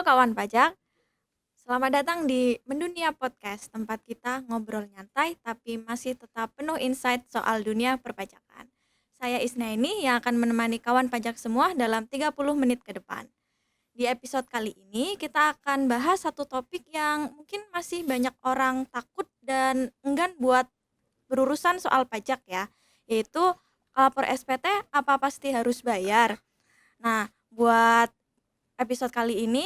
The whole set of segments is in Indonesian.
Halo kawan pajak, selamat datang di Mendunia Podcast, tempat kita ngobrol nyantai tapi masih tetap penuh insight soal dunia perpajakan. Saya Isna ini yang akan menemani kawan pajak semua dalam 30 menit ke depan. Di episode kali ini kita akan bahas satu topik yang mungkin masih banyak orang takut dan enggan buat berurusan soal pajak ya, yaitu lapor SPT apa pasti harus bayar. Nah, buat episode kali ini,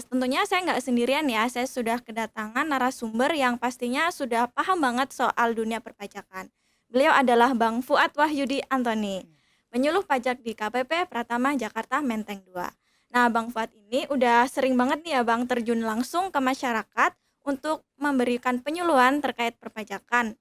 tentunya saya nggak sendirian ya, saya sudah kedatangan narasumber yang pastinya sudah paham banget soal dunia perpajakan. Beliau adalah Bang Fuad Wahyudi Antoni, penyuluh pajak di KPP Pratama Jakarta Menteng 2. Nah, Bang Fuad ini udah sering banget nih ya Bang terjun langsung ke masyarakat untuk memberikan penyuluhan terkait perpajakan,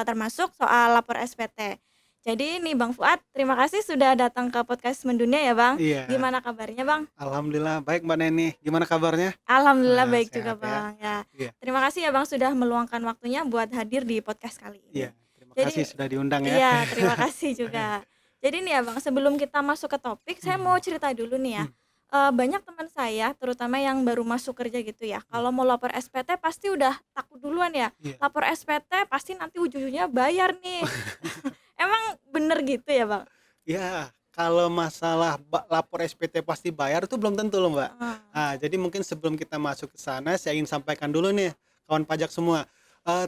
termasuk soal lapor SPT. Jadi nih Bang Fuad, terima kasih sudah datang ke podcast Mendunia ya Bang. Iya, Gimana kabarnya Bang? alhamdulillah baik Mbak Neni. Gimana kabarnya? Alhamdulillah baik juga Sehat ya? Bang ya. Iya, Terima kasih ya Bang sudah meluangkan waktunya buat hadir di podcast kali iya. ini. Terima kasih Jadi sudah diundang ya. iya, terima kasih juga. Jadi nih ya Bang, sebelum kita masuk ke topik, saya mau Hmm, cerita dulu nih ya. hmm, Banyak teman saya terutama yang baru masuk kerja gitu ya, iya, kalau mau lapor SPT pasti udah takut duluan ya. iya. Lapor SPT pasti nanti ujung-ujungnya bayar nih. Emang bener gitu ya Bang? Ya, kalau masalah lapor SPT pasti bayar itu belum tentu loh Mbak. Heeh. Nah, jadi mungkin sebelum kita masuk ke sana, saya ingin sampaikan dulu nih kawan pajak semua,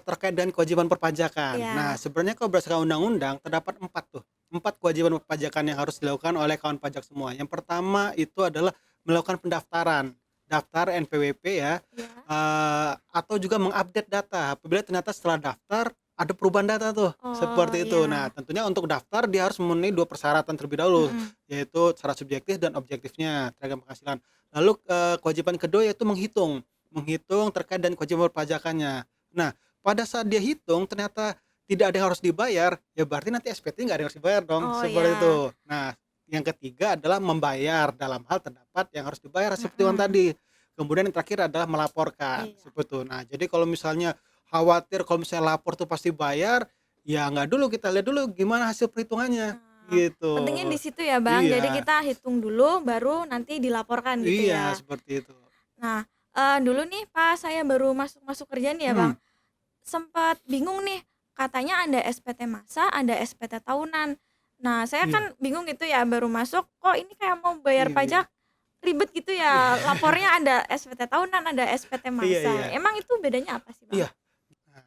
terkait dengan kewajiban perpajakan. Nah, Iya. sebenarnya kalau berdasarkan undang-undang terdapat 4 tuh, 4 kewajiban perpajakan yang harus dilakukan oleh kawan pajak semua. Yang pertama itu adalah melakukan pendaftaran, daftar NPWP ya, Iya. atau juga mengupdate data apabila ternyata setelah daftar ada perubahan data tuh, Oh, seperti itu. Nah, iya. tentunya untuk daftar dia harus memenuhi 2 persyaratan terlebih dahulu, Mhm. yaitu secara subjektif dan objektifnya terhadap penghasilan. Lalu, kewajiban kedua yaitu menghitung, menghitung terkait dengan kewajiban perpajakannya. Nah, pada saat dia hitung ternyata tidak ada yang harus dibayar, ya berarti nanti SPT nggak ada yang harus dibayar dong, Oh, seperti ya. itu. Nah, yang ketiga adalah membayar dalam hal terdapat yang harus dibayar seperti yang Mhm. tadi. Kemudian yang terakhir adalah melaporkan, Iya. seperti itu. Nah, jadi kalau misalnya khawatir kalau misalnya lapor tuh pasti bayar, ya nggak dulu, kita lihat dulu gimana hasil perhitungannya, gitu. Pentingnya di situ ya, Bang. Jadi Iya, kita hitung dulu baru nanti dilaporkan gitu iya ya. seperti itu. Nah, dulu nih pas saya baru masuk kerja nih ya, Hmm, Bang, sempat bingung nih, katanya ada SPT masa, ada SPT tahunan. Nah, saya iya, kan bingung gitu ya, baru masuk, kok ini kayak mau bayar iya, iya. pajak ribet gitu Iya, ya, lapornya ada SPT tahunan, ada SPT iya, masa. iya, Emang itu bedanya apa sih, Bang? iya. Nah,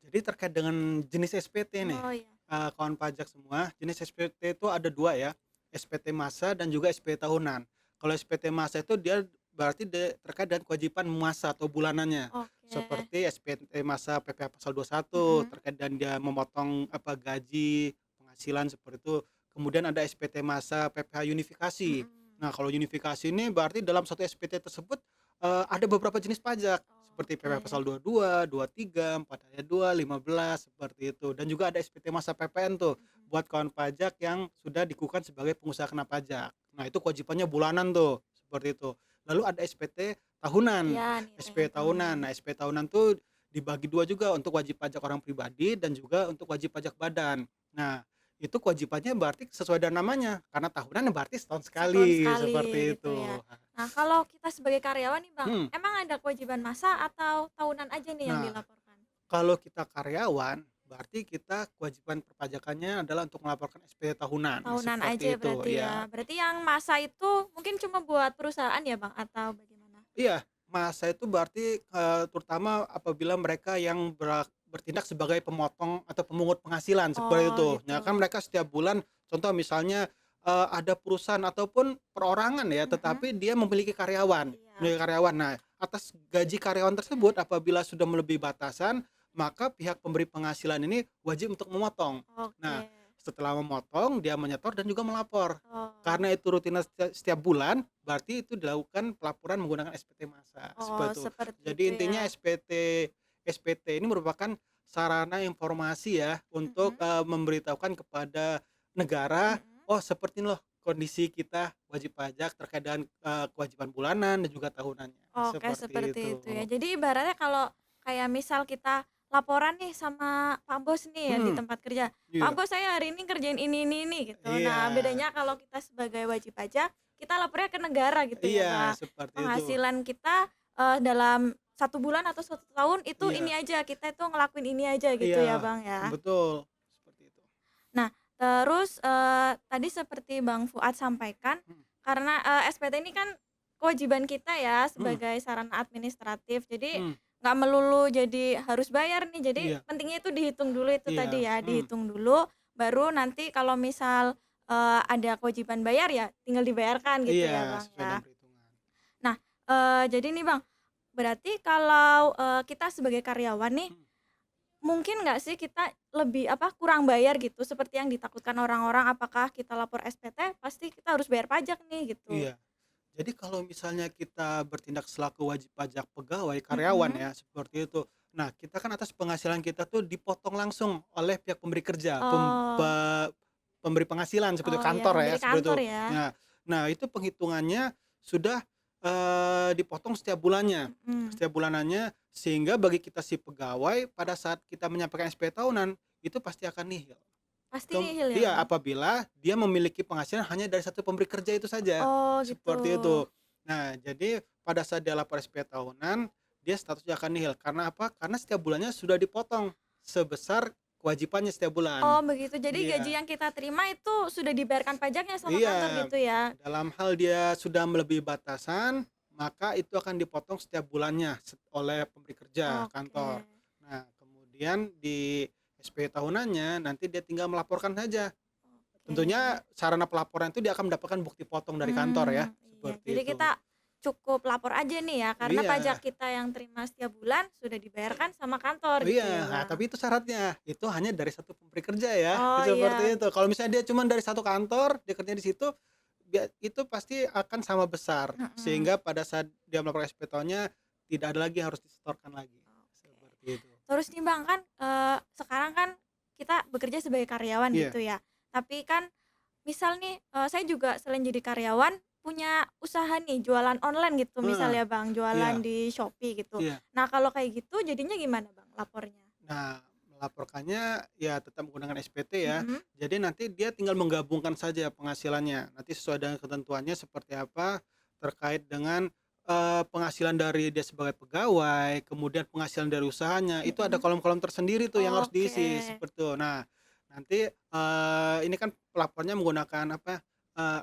jadi terkait dengan jenis SPT nih, Oh, iya. kawan pajak semua, jenis SPT itu ada 2 ya, SPT massa dan juga SPT tahunan. Kalau SPT massa itu dia berarti terkait dengan kewajiban massa atau bulanannya, Oke. seperti SPT massa PPh Pasal 21 Mhm. terkait dengan dia memotong gaji, penghasilan seperti itu. Kemudian ada SPT massa PPh unifikasi. Mhm. Nah, kalau unifikasi ini berarti dalam satu SPT tersebut, ada beberapa jenis pajak seperti PPh Oke. Pasal 22, 23, 4 ayat 2, 15 seperti itu. Dan juga ada SPT massa PPN tuh Mhm. buat kawan pajak yang sudah dikukuhkan sebagai pengusaha kena pajak. Nah, itu kewajibannya bulanan tuh, seperti itu. Lalu ada SPT tahunan, Iya, nilai yang SP tahunan. tahunan. Nah, SP tahunan tuh dibagi 2 juga untuk wajib pajak orang pribadi dan juga untuk wajib pajak badan. Nah, itu kewajibannya berarti sesuai dengan namanya, karena tahunan berarti setahun Setahun sekali, sekali seperti gitu ya. itu. Nah, kalau kita sebagai karyawan nih, Bang, Hmm, emang ada kewajiban masa atau tahunan aja nih yang nah, dilaporkan? kalau kita karyawan, berarti kita kewajiban perpajakannya adalah untuk melaporkan SP tahunan, Tahunan aja seperti itu, berarti ya. ya. Berarti yang masa itu mungkin cuma buat perusahaan ya, Bang, atau bagaimana? Iya, masa itu berarti, terutama apabila mereka yang bertindak sebagai pemotong atau pemungut penghasilan, seperti Oh, itu. gitu. Ya kan mereka setiap bulan contoh misalnya, ada perusahaan ataupun perorangan ya, Mhm. tetapi dia Iya. memiliki karyawan. Nah, atas gaji karyawan tersebut apabila sudah melebihi batasan, maka pihak pemberi penghasilan ini wajib untuk memotong. Oke. Nah, setelah memotong, dia menyetor dan juga melapor. Oh. Karena itu rutinitas setiap bulan, berarti itu dilakukan pelaporan menggunakan SPT massa, Oh, seperti itu. seperti Jadi itu intinya ya. SPT ini merupakan sarana informasi ya untuk, Mhm. memberitahukan kepada negara, Mhm. "Oh seperti ini loh kondisi kita wajib pajak terkait dengan, kewajiban bulanan dan juga tahunannya." Oke, Seperti seperti itu. itu ya. Jadi ibaratnya kalau kayak misal kita laporan nih sama Pak Bos nih ya di Mhm, tempat kerja, "Pak iya Bos saya hari ini ngerjain ini," gitu. Nah iya bedanya kalau kita sebagai wajib pajak, kita lapornya ke negara gitu ya iya, Bang. seperti itu. Penghasilan kita, dalam 1 bulan atau 1 tahun itu ini Iya aja, kita itu ngelakuin ini aja gitu ya iya, Bang ya. betul, seperti itu. Nah, terus, tadi seperti Bang Fuad sampaikan, Mhm karena, SPT ini kan kewajiban kita ya mhm sebagai sarana administratif, jadi mhm, nggak melulu jadi harus bayar nih, jadi iya pentingnya itu dihitung dulu itu tadi iya, ya, dihitung dulu, baru nanti kalau misal, ada kewajiban bayar ya tinggal dibayarkan gitu ya iya, Bang sesuai ya. dengan perhitungan. Nah, jadi nih Bang, berarti kalau, kita sebagai karyawan nih, Mhm, mungkin nggak sih kita lebih, kurang bayar gitu seperti yang ditakutkan orang-orang, apakah kita lapor SPT pasti kita harus bayar pajak nih gitu? iya. Jadi kalau misalnya kita bertindak selaku wajib pajak pegawai, karyawan Mhm. ya, seperti itu. Nah, kita kan atas penghasilan kita tuh dipotong langsung oleh pihak pemberi kerja, Oh pemberi penghasilan seperti itu, oh ya kantor ya, pemberi seperti itu. kantor ya? Nah nah itu penghitungannya sudah, dipotong setiap bulannya, Mhm. setiap bulanannya, sehingga bagi kita si pegawai pada saat kita menyampaikan SPT tahunan, itu pasti akan nihil. Pasti nihil ya Iya, Bang? apabila dia memiliki penghasilan hanya dari satu pemberi kerja itu saja, Oh gitu. seperti itu. Nah, jadi pada saat dia lapor SPT tahunan, dia statusnya akan nihil. Karena apa? Karena setiap bulannya sudah dipotong sebesar kewajibannya setiap bulan. Oh begitu, jadi gaji Iya yang kita terima itu sudah dibayarkan pajaknya sama kantor iya, gitu ya? dalam hal dia sudah melebihi batasan, maka itu akan dipotong setiap bulannya oleh pemberi kerja, Oke kantor. Nah, kemudian di SPT tahunannya nanti dia tinggal melaporkan saja. oke. Tentunya sarana pelaporan itu dia akan mendapatkan bukti potong dari kantor ya, Iya. seperti Jadi itu. kita cukup lapor aja nih ya, karena pajak Iya kita yang terima setiap bulan sudah dibayarkan sama kantor gitu ya, iya, nah Bang? tapi itu syaratnya, itu hanya dari satu pemberi kerja ya, Oh iya, seperti itu. Kalau misalnya dia cuma dari satu kantor, dia kerja di situ, itu pasti akan sama besar, mhm, sehingga pada saat dia melaporkan SPT-nya tidak ada lagi yang harus disetorkan lagi, oke. seperti itu. Terus nih Bang, kan, sekarang kan kita bekerja sebagai karyawan Iya gitu ya, tapi kan misal nih, saya juga selain jadi karyawan, punya usaha nih jualan online gitu misal heeh, ya Bang, jualan iya di Shopee gitu. iya. Nah kalau kayak gitu jadinya gimana Bang lapornya? Nah, melaporkannya ya tetap menggunakan SPT ya. Mhm, Jadi nanti dia tinggal menggabungkan saja penghasilannya. Nanti sesuai dengan ketentuannya seperti apa terkait dengan penghasilan dari dia sebagai pegawai, kemudian penghasilan dari usahanya, itu ada mhm. kolom-kolom tersendiri tuh yang harus Oke. diisi seperti itu. Nah, nanti ini kan pelapornya menggunakan apa?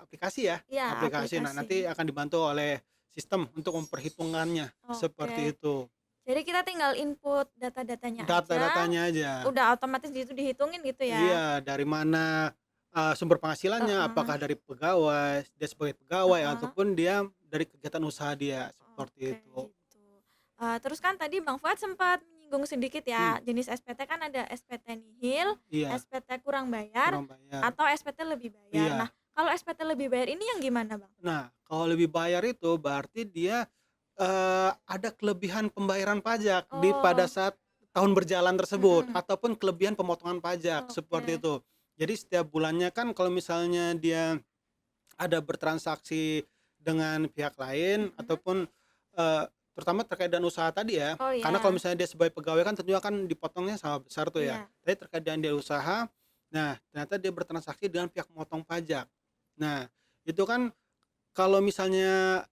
Aplikasi ya, Iya aplikasi. Nah, aplikasi. nanti akan dibantu oleh sistem untuk memperhitungannya Oke. seperti itu. Jadi kita tinggal input data-datanya aja, Data-datanya aja. udah otomatis itu dihitungin gitu ya? Iya, dari mana, sumber penghasilannya, Heeh apakah dari pegawai, dia sebagai pegawai heeh. ataupun dia dari kegiatan usaha dia, seperti Oke itu. gitu. Terus kan tadi Bang Fuad sempat menyinggung sedikit Mmm, ya, jenis SPT kan ada SPT nihil, iya, SPT kurang bayar, kurang bayar. atau SPT lebih bayar. Nah, Iya. kalau SPT lebih bayar ini yang gimana Bang? Nah, kalau lebih bayar itu berarti dia, ada kelebihan pembayaran pajak pada Oh, saat tahun berjalan tersebut mhm, ataupun kelebihan pemotongan pajak, seperti oke. itu. Jadi setiap bulannya kan kalau misalnya dia ada bertransaksi dengan pihak lain Mhm. ataupun, eee, terutama terkait dengan usaha tadi ya, Oh karena kalau ya, misalnya dia sebagai pegawai kan tentunya kan dipotongnya sama besar tuh ya. iya. Tapi terkait dengan dia usaha, nah ternyata dia bertransaksi dengan pihak pemotong pajak. Nah, itu kan kalau misalnya,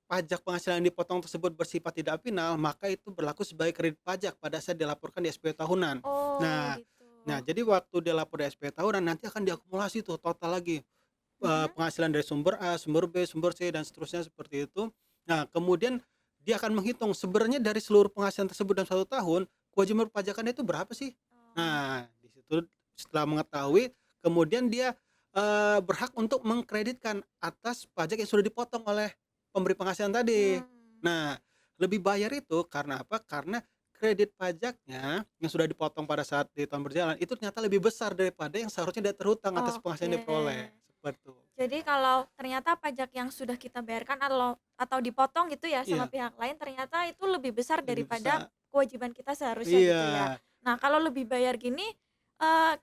pajak penghasilan yang dipotong tersebut bersifat tidak final, maka itu berlaku sebagai kredit pajak pada saat dilaporkan di SPT tahunan. Oh Nah gitu. nah jadi waktu dia lapor di SPT tahunan nanti akan diakumulasi tuh total lagi. Mhm. Penghasilan dari sumber A, sumber B, sumber C, dan seterusnya seperti itu. Nah, kemudian dia akan menghitung sebenarnya dari seluruh penghasilan tersebut dalam 1 tahun, kewajiban perpajakan itu berapa sih? Oh, Nah, di situ setelah mengetahui, kemudian dia, berhak untuk mengkreditkan atas pajak yang sudah dipotong oleh pemberi penghasilan tadi. mmm, Nah, lebih bayar itu karena apa? Karena kredit pajaknya yang sudah dipotong pada saat di tahun berjalan, itu ternyata lebih besar daripada yang seharusnya dia terhutang atas penghasilan oke. yang diperoleh, seperti itu. Jadi kalau ternyata pajak yang sudah kita bayarkan atau dipotong gitu ya sama Iya, pihak lain ternyata itu lebih besar lebih daripada besar. kewajiban kita seharusnya gitu ya. Iya, Nah kalau lebih bayar gini,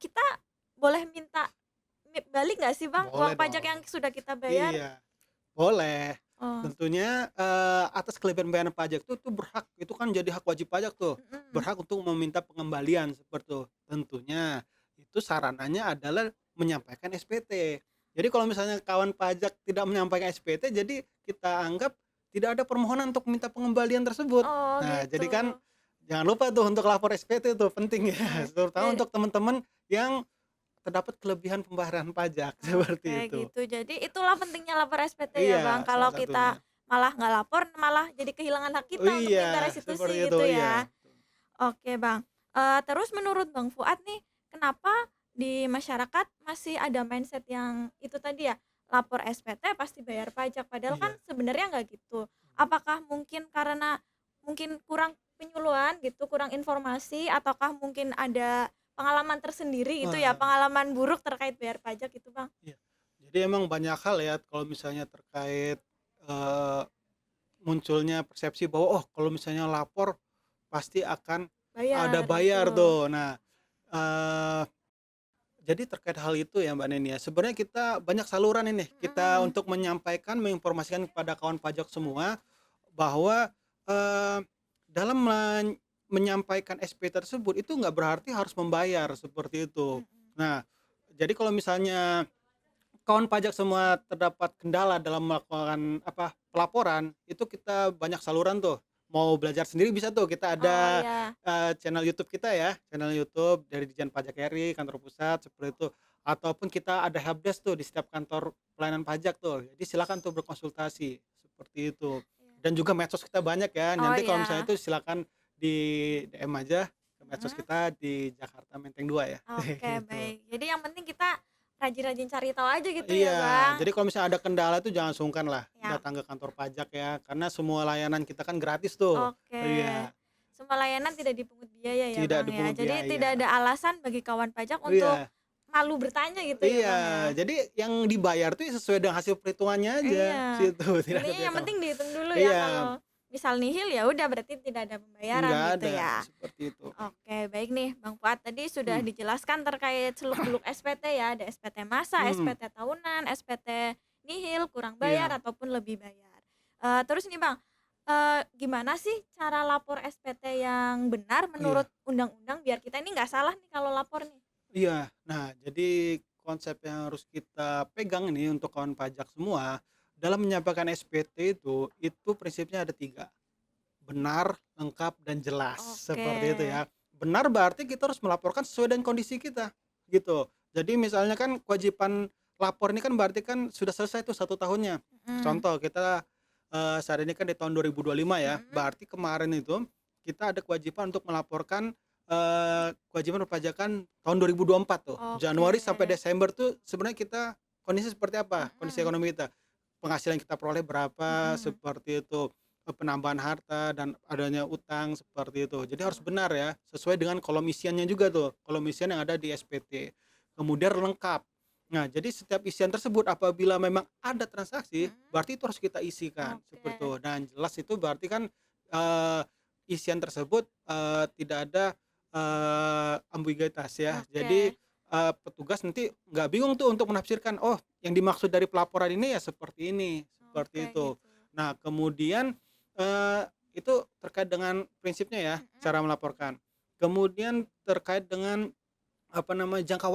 kita boleh minta balik nggak sih Bang boleh uang pajak yang dong. sudah kita bayar? Iya, boleh. Oh, Tentunya, atas kelebihan pembayaran pajak itu berhak, itu kan jadi hak wajib pajak tuh, mhm. berhak untuk meminta pengembalian seperti itu. Tentunya itu sarananya adalah menyampaikan SPT. Jadi kalau misalnya kawan pajak tidak menyampaikan SPT, jadi kita anggap tidak ada permohonan untuk minta pengembalian tersebut. Oh Nah, gitu. jadi kan jangan lupa tuh untuk lapor SPT tuh penting ya, Oke. terutama untuk teman-teman yang terdapat kelebihan pembayaran pajak, Oke seperti itu. gitu. Jadi itulah pentingnya lapor SPT ya Bang, Iya, salah kalau kita satunya. malah nggak lapor, malah jadi kehilangan hak Oh kita untuk iya, minta seperti restitusi itu, gitu iya. ya. Oke Bang, terus menurut Bang Fuad nih, kenapa di masyarakat masih ada mindset yang itu tadi ya, lapor SPT pasti bayar pajak, padahal kan Iya, sebenarnya nggak gitu. Apakah mungkin karena mungkin kurang penyuluhan gitu, kurang informasi, ataukah mungkin ada pengalaman tersendiri gitu ya, wah, pengalaman buruk terkait bayar pajak gitu Bang? iya. Jadi emang banyak hal ya kalau misalnya terkait, eee, munculnya persepsi bahwa, oh kalau misalnya lapor pasti akan ada Bayar gitu. bayar tuh. Nah, eee, jadi terkait hal itu ya Mbak Neni ya, sebenarnya kita banyak saluran ini, kita Mhm, untuk menyampaikan, menginformasikan kepada kawan pajak semua bahwa, eee, dalam menyampaikan SP tersebut itu nggak berarti harus membayar, seperti itu. mhm. Nah, jadi kalau misalnya kawan pajak semua terdapat kendala dalam melakukan apa, pelaporan, itu kita banyak saluran tuh. Mau belajar sendiri bisa tuh, kita Oh ada, ya, channel YouTube kita ya, channel YouTube dari Ditjen Pajak RI, kantor pusat, seperti itu. Ataupun kita ada helpdesk tuh di setiap kantor pelayanan pajak tuh. Jadi silakan tuh berkonsultasi, seperti itu. iya. Dan juga medsos kita banyak ya, Oh nanti kalau misalnya ya, itu silakan di DM aja ke medsos mhm. kita di Jakarta Menteng 2 ya, Oke, gitu. baik. Jadi yang penting kita rajin-rajin cari tahu aja gitu ya, Iya, Bang? jadi kalau misalnya ada kendala itu jangan sungkan lah Ya, datang ke kantor pajak ya, karena semua layanan kita kan gratis tuh. oke. Iya, Semua layanan tidak dipungut biaya ya, tidak Bang, ya? dipungut Jadi tidak biaya. ada alasan bagi kawan pajak untuk Iya malu bertanya gitu ya, iya, Bang, ya? jadi yang dibayar tuh ya sesuai dengan hasil perhitungannya aja, Iya. situ, tidak ada Intinya biaya yang tambahan. penting dihitung dulu ya, Iya, kalau misal nihil ya udah berarti tidak ada pembayaran nggak gitu ada, ya? seperti itu. Oke, baik nih Bang Fuad, tadi sudah Mhm dijelaskan terkait seluk-beluk SPT ya, ada SPT masa, mhm, SPT tahunan, SPT nihil, kurang bayar iya ataupun lebih bayar. Terus nih Bang, gimana sih cara lapor SPT yang benar menurut iya undang-undang biar kita ini nggak salah nih kalau lapor nih? iya. Nah, jadi konsep yang harus kita pegang ini untuk kawan pajak semua, dalam menyampaikan SPT itu prinsipnya ada 3. Benar, lengkap, dan jelas, Oke. seperti itu ya. Benar berarti kita harus melaporkan sesuai dengan kondisi kita, gitu. Jadi misalnya kan kewajiban lapor ini kan berarti kan sudah selesai tuh 1 tahunnya. Mhm, Contoh kita, saat ini kan di tahun 2025 ya, mhm, berarti kemarin itu kita ada kewajiban untuk melaporkan, kewajiban perpajakan tahun 2024 tuh. oke. Januari sampai Desember tuh sebenarnya kita kondisi seperti apa, kondisi Mhm, ekonomi kita, penghasilan kita peroleh berapa, mhm. seperti itu. Penambahan harta dan adanya utang seperti itu. Jadi harus Oh, benar ya, sesuai dengan kolom isiannya juga tuh, kolom isian yang ada di SPT. Kemudian lengkap. Nah, jadi setiap isian tersebut apabila memang ada transaksi, mhm, berarti itu harus kita isikan, seperti itu. oke, Dan jelas itu berarti kan, eee, isian tersebut, tidak ada, ambiguitas ya. Jadi, oke. petugas nanti nggak bingung tuh untuk menafsirkan, "Oh, yang dimaksud dari pelaporan ini ya seperti ini," seperti Oke itu. gitu. Nah, kemudian Eee, itu terkait dengan prinsipnya ya, Mhm, cara melaporkan. Kemudian terkait dengan, apa namanya, jangka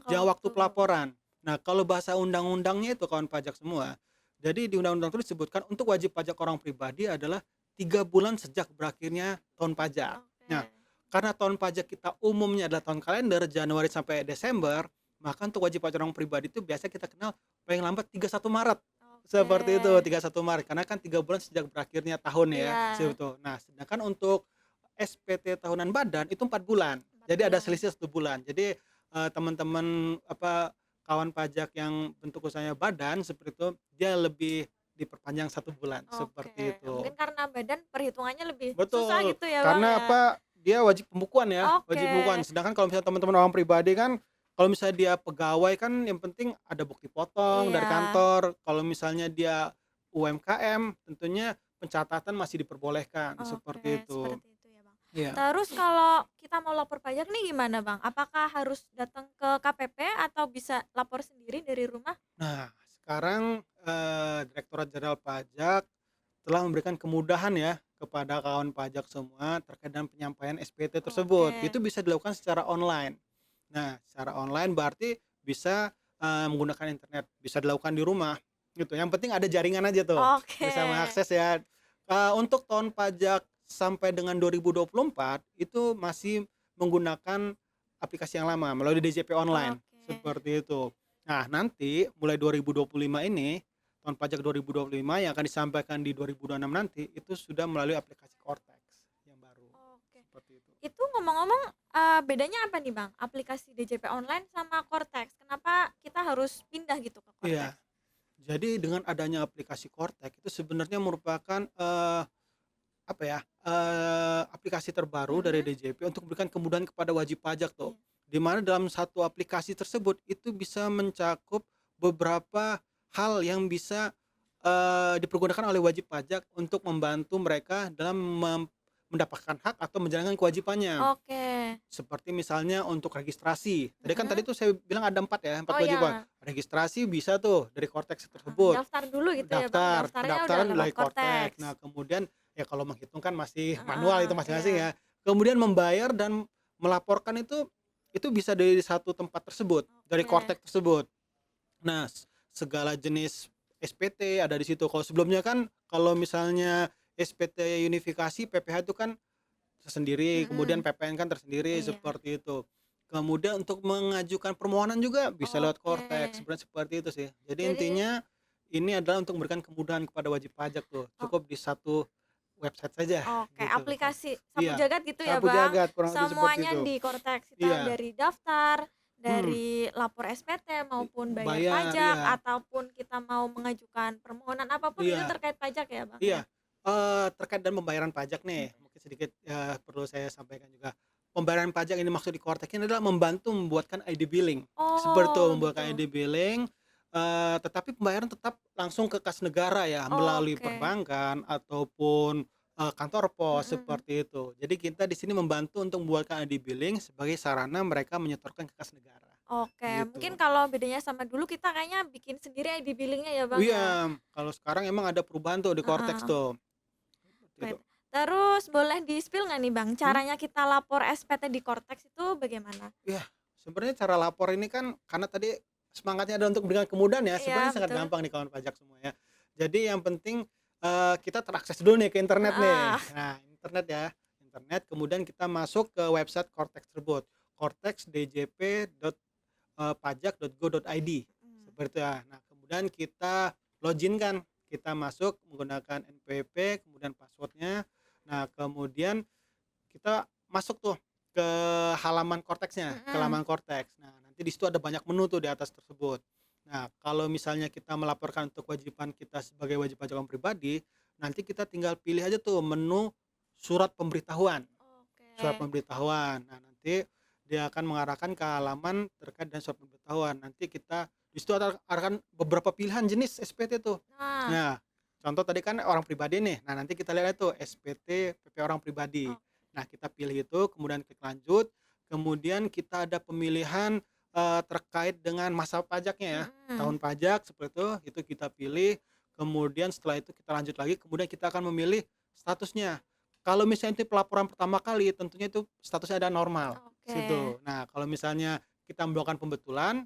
jangka waktu waktu. pelaporan. Nah, kalau bahasa undang-undangnya itu kawan pajak semua, jadi di undang-undang itu disebutkan untuk wajib pajak orang pribadi adalah 3 bulan sejak berakhirnya tahun pajak. Oke, Nah, karena tahun pajak kita umumnya adalah tahun kalender Januari sampai Desember, maka untuk wajib pajak orang pribadi itu biasa kita kenal paling lambat 31 Maret. oke. Seperti itu, 31 Maret, karena kan 3 bulan sejak berakhirnya tahun ya, Iya, seperti itu. Nah, sedangkan untuk SPT tahunan badan itu 4 bulan. 4 Jadi ada bulan. selisih 1 bulan. Jadi, teman-teman, apa, kawan pajak yang bentuk usahanya badan seperti itu, dia lebih diperpanjang 1 bulan, Oke, seperti itu. mungkin karena badan perhitungannya lebih susah Betul, gitu ya, Bang, karena ya? apa, dia wajib pembukuan ya, Oke, wajib pembukuan. Sedangkan kalau misalnya teman-teman orang pribadi kan, kalau misalnya dia pegawai kan yang penting ada bukti potong dari iya. kantor, kalau misalnya dia UMKM tentunya pencatatan masih diperbolehkan, seperti Oke, itu. seperti itu ya, Bang. Iya. Terus kalau kita mau lapor pajak nih gimana, Bang? Apakah harus datang ke KPP atau bisa lapor sendiri dari rumah? Nah, sekarang, Direktorat Jenderal Pajak telah memberikan kemudahan ya kepada kawan pajak semua terkait dengan penyampaian SPT tersebut. Oke. Itu bisa dilakukan secara online. Nah, secara online berarti bisa, menggunakan internet, bisa dilakukan di rumah, gitu. Yang penting ada jaringan aja tuh, Oke. bisa mengakses ya. Untuk tahun pajak sampai dengan 2024 itu masih menggunakan aplikasi yang lama melalui DJP online, Oke. seperti itu. Nah, nanti mulai 2025 ini, tahun pajak 2025 yang akan disampaikan di 2026 nanti, itu sudah melalui aplikasi Cortex yang baru, Oke. seperti itu. Itu ngomong-ngomong, bedanya apa nih, Bang, aplikasi DJP online sama Cortex? Kenapa kita harus pindah gitu ke Cortex? Iya, jadi dengan adanya aplikasi Cortex itu sebenarnya merupakan, apa ya, aplikasi terbaru dari Mhm. DJP untuk memberikan kemudahan kepada wajib pajak tuh. Iya. Di mana dalam satu aplikasi tersebut itu bisa mencakup beberapa hal yang bisa, dipergunakan oleh wajib pajak untuk membantu mereka dalam mendapatkan hak atau menjalankan kewajibannya. Oke. Seperti misalnya untuk registrasi, tadi Mhm. tuh saya bilang ada 4 ya, 4 Oh kewajiban. ya, Registrasi bisa tuh dari Cortex heeh, tersebut. daftar dulu gitu ya, Bang, daftarnya udah Pendaftaran lewat melalui Cortex. Cortex. Nah, kemudian ya kalau menghitung kan masih manual Heeh, itu iya. masing-masing ya. Kemudian membayar dan melaporkan itu bisa dari satu tempat tersebut, dari Oke. Cortex tersebut. Nah, segala jenis SPT ada di situ. Kalau sebelumnya kan kalau misalnya SPT unifikasi PPh itu kan tersendiri, kemudian Mhm. PPN kan tersendiri, Iya. seperti itu. Kemudian untuk mengajukan permohonan juga bisa lewat Oke. Cortex, sebenarnya seperti itu sih. Jadi Jadi intinya ini adalah untuk memberikan kemudahan kepada wajib pajak tuh, oh, cukup di satu website saja oke, gitu. aplikasi sapu Iya, jagat gitu ya, sapu Bang? jagat kurang lebih seperti Semuanya itu. di Cortex, kita Iya, dari daftar, mhm, dari lapor SPT maupun bayar bayar, pajak, iya, ataupun kita mau mengajukan permohonan apapun itu iya. terkait pajak ya, Bang, ya? Iya, terkait dengan pembayaran pajak nih, Mhm. mungkin sedikit, perlu saya sampaikan juga. Pembayaran pajak yang dimaksud di Kortek ini adalah membantu membuatkan ID billing. Seperti itu, Oh, membuatkan gitu. ID billing, tetapi pembayaran tetap langsung ke kas negara ya, melalui Oke. perbankan ataupun, kantor pos, Mhm. seperti itu. Jadi kita di sini membantu untuk membuatkan ID billing sebagai sarana mereka menyetorkan ke kas negara, Oke, mungkin gitu. kalau bedanya sama dulu kita kayaknya bikin sendiri ID billing-nya ya, Bang, Iya, ya? kalau sekarang emang ada perubahan tuh di Kortex Heeh. tuh, seperti Oke. itu. Terus boleh di-spill nggak nih, Bang, Mhm? caranya kita lapor SPT di Cortex itu bagaimana? Iya, sebenarnya cara lapor ini kan karena tadi semangatnya adalah untuk memberikan kemudahan ya, sebenarnya Iya, sangat betul. gampang nih kawan pajak semua ya. Jadi yang penting, kita terakses dulu nih ke internet nih. Heeh. Nah, internet ya, internet kemudian kita masuk ke website Cortex tersebut, cortexdjp.pajak.go.id Mhm. seperti itu ya. Nah, kemudian kita login kan, kita masuk menggunakan NPWP, kemudian password-nya. Nah, kemudian kita masuk tuh ke halaman Cortex-nya, ke Mhm. laman Cortex. Nah, nanti di situ ada banyak menu tuh di atas tersebut. Nah, kalau misalnya kita melaporkan untuk kewajiban kita sebagai wajib pajak orang pribadi, nanti kita tinggal pilih aja tuh menu surat pemberitahuan. Surat Oke. pemberitahuan. Nah, nanti dia akan mengarahkan ke halaman terkait dengan surat pemberitahuan. Nanti kita di situ akan beberapa pilihan jenis SPT tuh. Nah, Nah, contoh tadi kan orang pribadi nih. Nah, nanti kita lihat itu SPT PP orang pribadi. oh, Nah, kita pilih itu, kemudian klik lanjut, kemudian kita ada pemilihan, terkait dengan masa pajaknya ya. mhm. Tahun pajak seperti itu kita pilih, kemudian setelah itu kita lanjut lagi, kemudian kita akan memilih statusnya. Kalau misalnya itu pelaporan pertama kali, tentunya itu statusnya ada normal, Oke. situ. Nah, kalau misalnya kita melakukan pembetulan,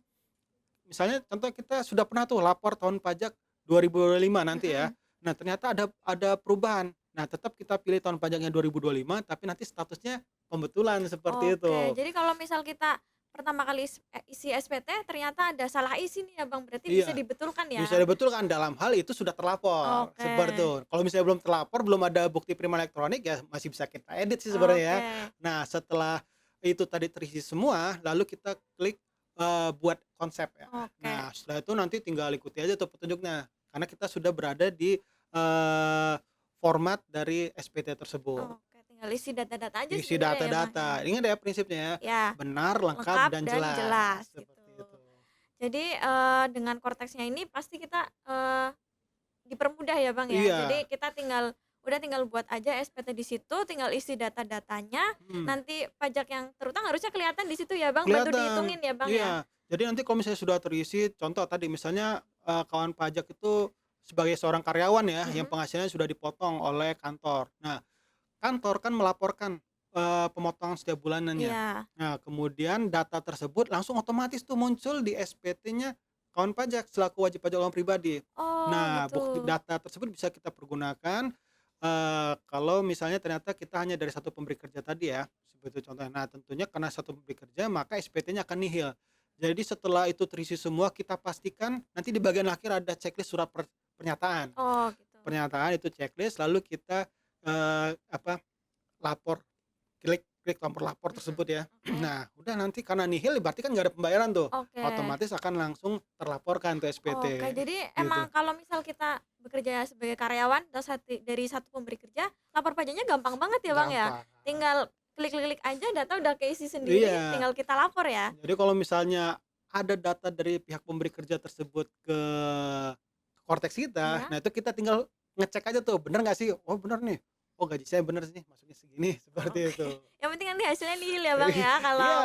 misalnya contoh kita sudah pernah tuh lapor tahun pajak 2025 nanti ya. Mhm. Nah, ternyata ada perubahan. Nah, tetap kita pilih tahun pajaknya 2025, tapi nanti statusnya pembetulan, seperti Oke, itu. jadi kalau misal kita pertama kali isi SPT ternyata ada salah isi nih ya, Bang, berarti bisa Iya, dibetulkan bisa ya? dibetulkan dalam hal itu sudah terlapor, Oke. seperti itu. Kalau misalnya belum terlapor, belum ada bukti prima elektronik, ya masih bisa kita edit sih sebenarnya ya. Oke. Nah, setelah itu tadi terisi semua, lalu kita klik, buat konsep ya. Oke. Nah, setelah itu nanti tinggal ikuti aja tuh petunjuknya, karena kita sudah berada di, eee, format dari SPT tersebut. Oke, tinggal isi data-data aja Isi sebenarnya ya, Bang, ya? data-data, ingat ya prinsipnya ya, Ya, benar, lengkap, lengkap dan dan jelas, jelas gitu. seperti itu. Jadi, dengan Cortex-nya ini pasti kita, dipermudah ya, Bang, ya. Iya, Jadi kita tinggal buat aja SPT di situ, tinggal isi data-datanya, mhm. nanti pajak yang terutang harusnya kelihatan di situ ya, Bang, bantu Kelihatan, dihitungin ya, Bang, ya? iya. Jadi nanti kalau misalnya sudah terisi, contoh tadi misalnya, kawan pajak itu sebagai seorang karyawan ya, yang Mhm. penghasilannya sudah dipotong oleh kantor. Nah, kantor kan melaporkan, pemotongan setiap bulanannya. Iya. Nah, kemudian data tersebut langsung otomatis tuh muncul di SPT-nya kawan pajak selaku wajib pajak orang pribadi. Oh Nah, gitu. bukti data tersebut bisa kita pergunakan, kalau misalnya ternyata kita hanya dari satu pemberi kerja tadi ya, seperti contohnya. Nah, tentunya karena satu pemberi kerja maka SPT-nya akan nihil. Jadi setelah itu terisi semua kita pastikan nanti di bagian akhir ada checklist surat pernyataan. Oh gitu. Pernyataan itu checklist lalu kita, apa, lapor, klik klik tombol lapor Mhm. tersebut ya. Oke. Nah, udah nanti karena nihil berarti kan nggak ada pembayaran tuh, Oke. otomatis akan langsung terlaporkan tuh SPT, Oke, jadi gitu. emang kalau misal kita bekerja sebagai karyawan dari satu pemberi kerja, lapor pajaknya gampang banget ya, Bang, ya? Gampang. Tinggal klik-klik aja data udah keisi sendiri, Iya, tinggal kita lapor ya? jadi kalau misalnya ada data dari pihak pemberi kerja tersebut ke Kortex kita, Iya? nah itu kita tinggal ngecek aja tuh, bener nggak sih? Oh bener nih, oh gaji saya bener sih, masuknya segini, seperti Oke. itu. Yang penting nanti hasilnya nihil ya, Bang, ya, kalau Iya.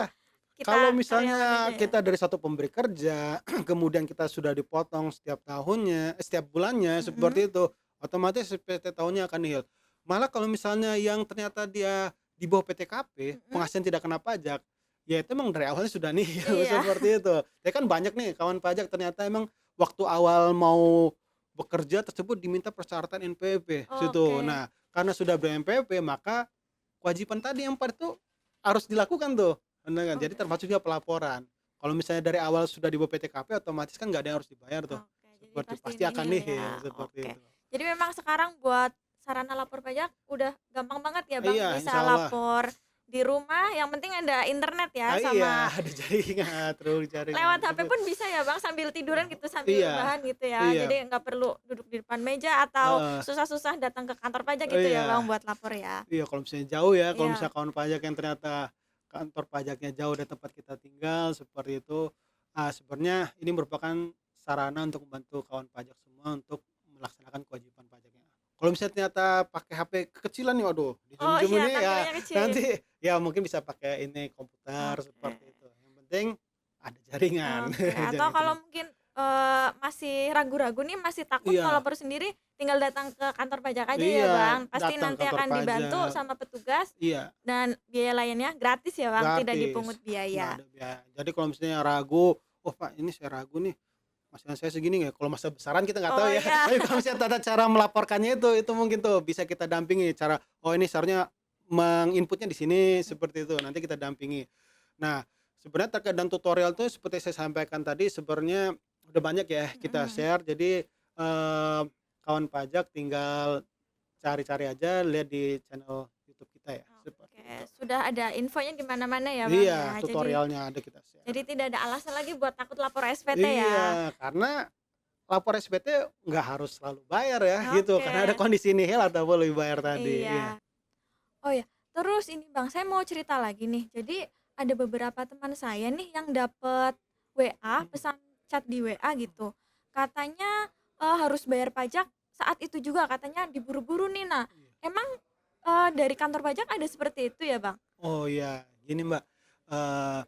Kalau kita karyawan aja misalnya ya? kita dari satu pemberi kerja, kemudian kita sudah dipotong setiap tahunnya, setiap bulannya Mhm. seperti itu, otomatis PT tahunnya akan nihil. Malah kalau misalnya yang ternyata dia di bawah PTKP, Mhm. penghasilan tidak kena pajak, ya itu emang dari awalnya sudah nihil Iya. seperti itu. Ya kan banyak nih kawan pajak ternyata emang waktu awal mau bekerja tersebut diminta persyaratan NPWP situ. Oke. Nah, karena sudah ber-NPWP maka kewajiban tadi yang 4 itu harus dilakukan tuh. Bener kan? Jadi Oke. termasuk juga pelaporan. Kalau misalnya dari awal sudah di bawah PTKP otomatis kan nggak ada yang harus dibayar tuh. Oke, jadi Seperti pasti pasti akan nihil nihil ya. seperti Oke. itu. Jadi memang sekarang buat sarana lapor pajak udah gampang banget ya, Bang, Iya, bisa insyaallah. lapor di rumah, yang penting ada internet ya, Iya, sama ada jaringan, terus jaringan lewat HP sebut pun bisa ya, Bang, sambil tiduran gitu, sambil iya, rebahan gitu ya. iya, Jadi nggak perlu duduk di depan meja atau heeh, susah-susah datang ke kantor pajak gitu ya, Bang, iya. buat lapor ya? Iya, kalau misalnya jauh ya, kalau Iya. misalnya kawan pajak yang ternyata kantor pajaknya jauh dari tempat kita tinggal seperti itu, sebenarnya ini merupakan sarana untuk membantu kawan pajak semua untuk melaksanakan kewajiban pajaknya. Kalau misalnya ternyata pakai HP kekecilan nih, waduh, di Oh zoom-zoom iya, ini ya tampilannya kecil. nanti ya mungkin bisa pakai ini komputer Oke. seperti itu. Yang penting ada jaringan, Oke, atau jaringan kalau internet. mungkin, masih ragu-ragu nih, masih takut mau Iya, lapor sendiri, tinggal datang ke kantor pajak aja ya, iya, Bang. Pasti datang nanti kantor akan dibantu pajak, sama petugas iya. dan biaya layannya gratis ya, Bang, tidak dipungut Gratis, nggak biaya. ada biaya. Jadi kalau misalnya ragu, "Oh Pak, ini saya ragu nih, penghasilan saya segini nggak?" Kalau masa besaran kita nggak tahu Oh ya, iya. tapi kalau misalnya tata cara melaporkannya itu mungkin tuh bisa kita dampingi cara, "Oh ini seharusnya menginputnya di sini," seperti itu, nanti kita dampingi. Nah, sebenarnya terkait dengan tutorial tuh seperti saya sampaikan tadi sebenarnya udah banyak ya kita Mhm. share, jadi, kawan pajak tinggal cari-cari aja, lihat di channel YouTube kita ya, seperti Oke, itu. sudah ada infonya di mana-mana ya, Bang, Iya, ya. tutorialnya ada kita share. Jadi tidak ada alasan lagi buat takut lapor SPT ya. Iya, karena lapor SPT nggak harus selalu bayar ya gitu, karena ada Oke, kondisi nihil ataupun lebih bayar tadi, iya. iya. Oh ya, terus ini Bang, saya mau cerita lagi nih. Jadi ada beberapa teman saya nih yang dapet WA, Mhm, pesan chat di WA gitu. Katanya, harus bayar pajak saat itu juga, katanya diburu-buru nih. Nah, iya. emang, dari kantor pajak ada seperti itu ya, Bang? Oh iya, gini Mbak, eee,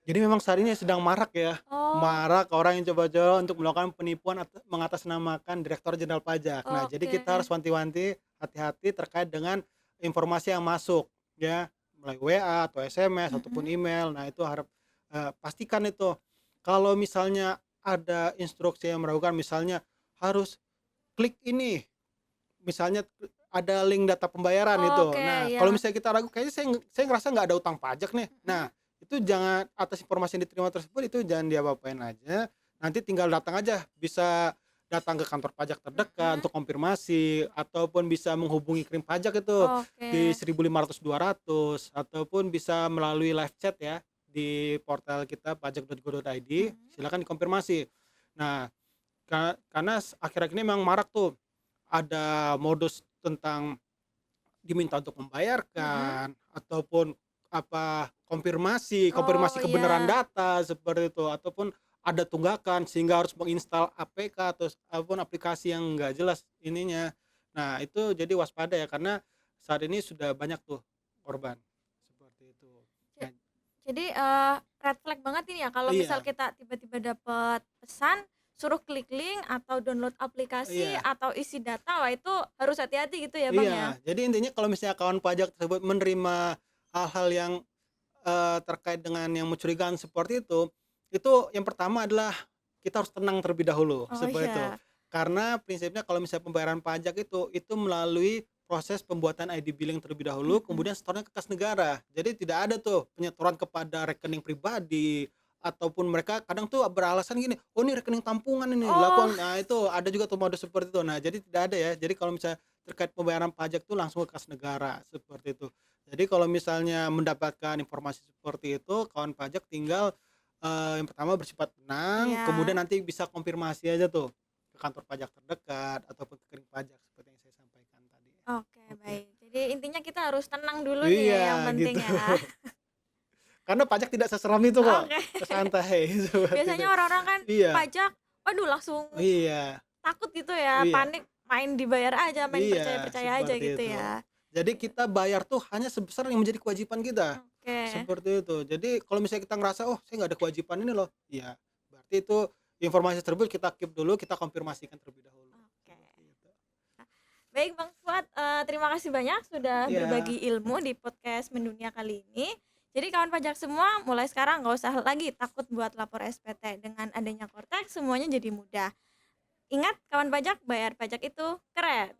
jadi memang saat ini sedang marak ya, Oh, marak orang yang coba-coba untuk melakukan penipuan mengatasnamakan Direktur Jenderal Pajak. Nah, jadi oke. kita harus wanti-wanti, hati-hati terkait dengan informasi yang masuk ya, mulai WA atau SMS ataupun Mhm. email. Nah, itu pastikan itu, kalau misalnya ada instruksi yang meragukan, misalnya harus klik ini, misalnya ada link data pembayaran itu. Oke, Nah, kalau iya. misalnya kita ragu, kayaknya saya ngerasa nggak ada utang pajak nih. Mhm. Nah, itu jangan, atas informasi yang diterima tersebut itu jangan diapa-apain aja, nanti tinggal datang aja, bisa datang ke kantor pajak terdekat Mhm. untuk konfirmasi, ataupun bisa menghubungi Krim Pajak itu di Oke. 1500 200, ataupun bisa melalui live chat ya, di portal kita pajak.go.id, Mhm. silakan dikonfirmasi. Nah, karena akhir-akhir ini memang marak tuh, ada modus tentang diminta untuk Mhm. membayarkan, ataupun konfirmasi Oh, konfirmasi kebenaran iya. data seperti itu, ataupun ada tunggakan sehingga harus menginstal APK atau ataupun aplikasi yang enggak jelas ininya. Nah, itu jadi waspada ya, karena saat ini sudah banyak tuh korban, seperti itu. Ja Nah jadi, red flag banget ini ya kalau misal iya, kita tiba-tiba dapet pesan, suruh klik link atau download aplikasi Iya. atau isi data, wah itu harus hati-hati gitu ya, Bang, ya? Iya, jadi intinya kalau misalnya kawan pajak tersebut menerima hal-hal yang, terkait dengan yang mencurigakan seperti itu yang pertama adalah kita harus tenang terlebih dahulu, Oh, seperti itu. iya. Karena prinsipnya kalau misalnya pembayaran pajak itu melalui proses pembuatan ID billing terlebih dahulu, Mhm. kemudian setornya ke kas negara. Jadi tidak ada tuh penyetoran kepada rekening pribadi, ataupun mereka kadang tuh beralasan gini, "Oh ini rekening tampungan ini Oh, dilakukan." Nah itu ada juga tuh modus seperti itu. Nah jadi tidak ada ya, jadi kalau misalnya terkait pembayaran pajak tuh langsung ke kas negara, seperti itu. Jadi kalau misalnya mendapatkan informasi seperti itu, kawan pajak tinggal, yang pertama bersifat tenang, iya. kemudian nanti bisa konfirmasi aja tuh ke kantor pajak terdekat ataupun ke rekening pajak seperti yang saya sampaikan tadi. Oke, Oke. baik. Jadi intinya kita harus tenang dulu nih ya, Iya, yang gitu. penting ya. Karena pajak tidak seseram itu kok, Oke. santai seperti itu. Biasanya orang-orang kan Iya, pajak, waduh langsung iya, takut gitu ya, iya. panik, main dibayar aja, main Iya, percaya-percaya aja seperti gitu itu. ya. Jadi kita bayar tuh hanya sebesar yang menjadi kewajiban kita, Oke, seperti itu. Jadi kalau misalnya kita ngerasa, "Oh, saya nggak ada kewajiban ini loh," iya, berarti itu informasi tersebut kita keep dulu, kita konfirmasikan terlebih dahulu, oke. seperti itu. Baik Bang Fuad, terima kasih banyak sudah Iya, berbagi ilmu di podcast Mendunia kali ini. Jadi kawan pajak semua mulai sekarang nggak usah lagi takut buat lapor SPT. Dengan adanya Kortex semuanya jadi mudah. Ingat kawan pajak, bayar pajak itu keren.